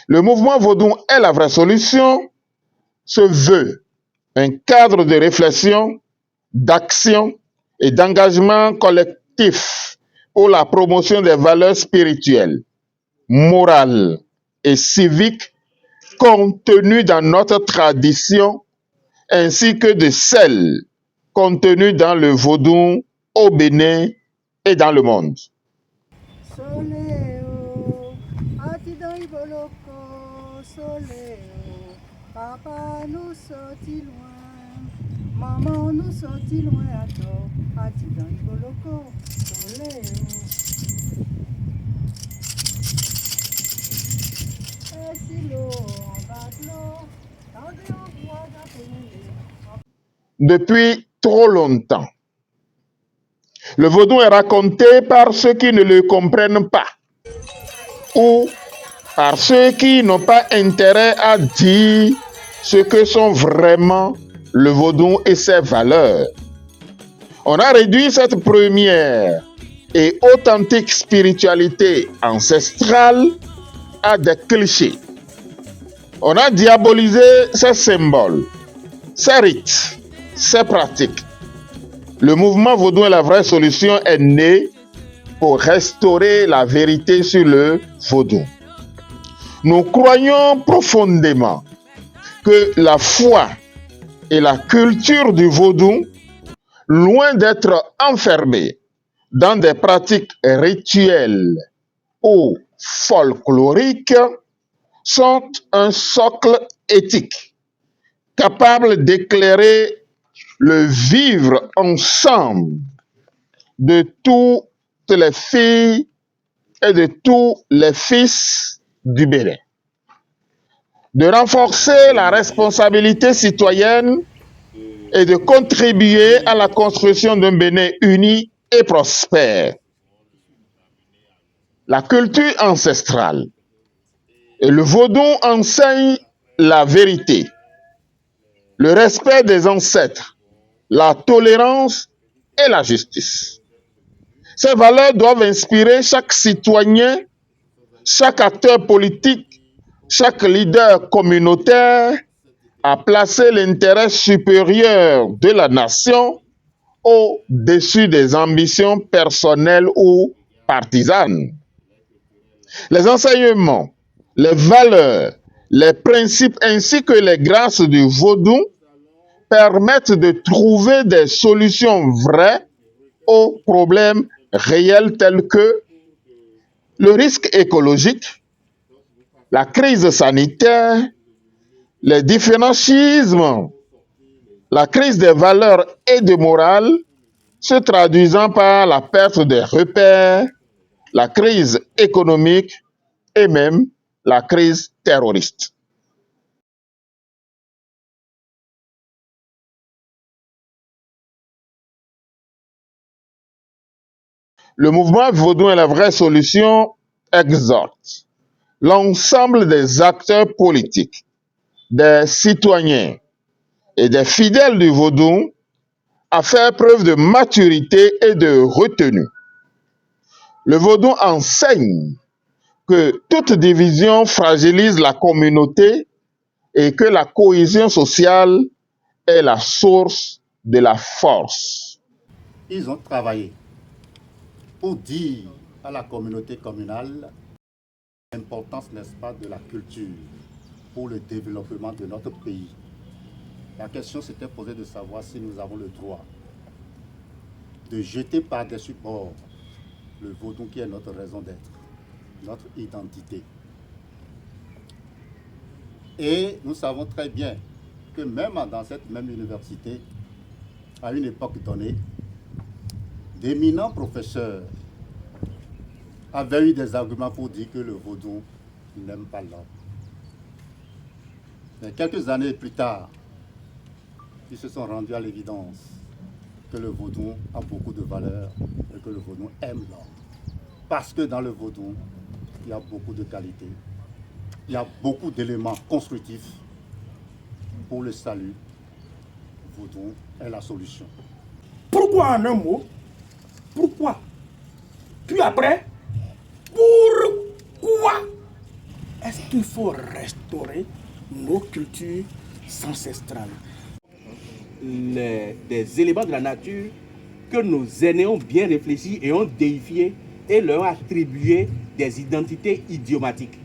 Le mouvement Vodou est la vraie solution se veut un cadre de réflexion, d'action et d'engagement collectif pour la promotion des valeurs spirituelles, morales et civiques contenues dans notre tradition ainsi que de celles contenues dans le vaudou au Bénin et dans le monde. Soléo, atidan iboloko, soléo, papa nous sortit loin, maman nous sortit loin à toi, atidan iboloko, soléo. Et si l'eau en batelot, tendez en bois d'appeler. Depuis trop longtemps, le vaudou est raconté par ceux qui ne le comprennent pas ou par ceux qui n'ont pas intérêt à dire ce que sont vraiment le vaudou et ses valeurs. On a réduit cette première et authentique spiritualité ancestrale à des clichés. On a diabolisé ses symboles, ses rites, ses pratiques. Le mouvement Vaudou est la vraie solution est né pour restaurer la vérité sur le vaudou. Nous croyons profondément que la foi et la culture du vaudou, loin d'être enfermées dans des pratiques rituelles ou folkloriques, sont un socle éthique capable d'éclairer le vivre ensemble de toutes les filles et de tous les fils du Bénin, de renforcer la responsabilité citoyenne et de contribuer à la construction d'un Bénin uni et prospère. La culture ancestrale et le vaudou enseignent la vérité, le respect des ancêtres, la tolérance et la justice. Ces valeurs doivent inspirer chaque citoyen, chaque acteur politique, chaque leader communautaire à placer l'intérêt supérieur de la nation au-dessus des ambitions personnelles ou partisanes. Les enseignements, les valeurs, les principes ainsi que les grâces du vaudou permettent de trouver des solutions vraies aux problèmes réels tels que le risque écologique, la crise sanitaire, les différents schismes, la crise des valeurs et de morale, se traduisant par la perte des repères, la crise économique et même la crise terroriste. Le mouvement Vaudou est la vraie solution exhorte l'ensemble des acteurs politiques, des citoyens et des fidèles du vaudou à faire preuve de maturité et de retenue. Le vaudou enseigne que toute division fragilise la communauté et que la cohésion sociale est la source de la force. Ils ont travaillé pour dire à la communauté communale l'importance, n'est-ce pas, de la culture pour le développement de notre pays. La question s'était posée de savoir si nous avons le droit de jeter par-dessus bord le vaudou qui est notre raison d'être, notre identité. Et nous savons très bien que même dans cette même université, à une époque donnée, d'éminents professeurs avaient eu des arguments pour dire que le vaudou n'aime pas l'homme. Mais quelques années plus tard, ils se sont rendus à l'évidence que le vaudou a beaucoup de valeur et que le vaudou aime l'homme. Parce que dans le vaudou, il y a beaucoup de qualités, il y a beaucoup d'éléments constructifs pour le salut. Le vaudou est la solution. Pourquoi en un mot? Pourquoi? Puis après, pourquoi? est-ce qu'il faut restaurer nos cultures ancestrales? Des éléments de la nature que nos aînés ont bien réfléchi et ont déifié et leur ont attribué des identités idiomatiques.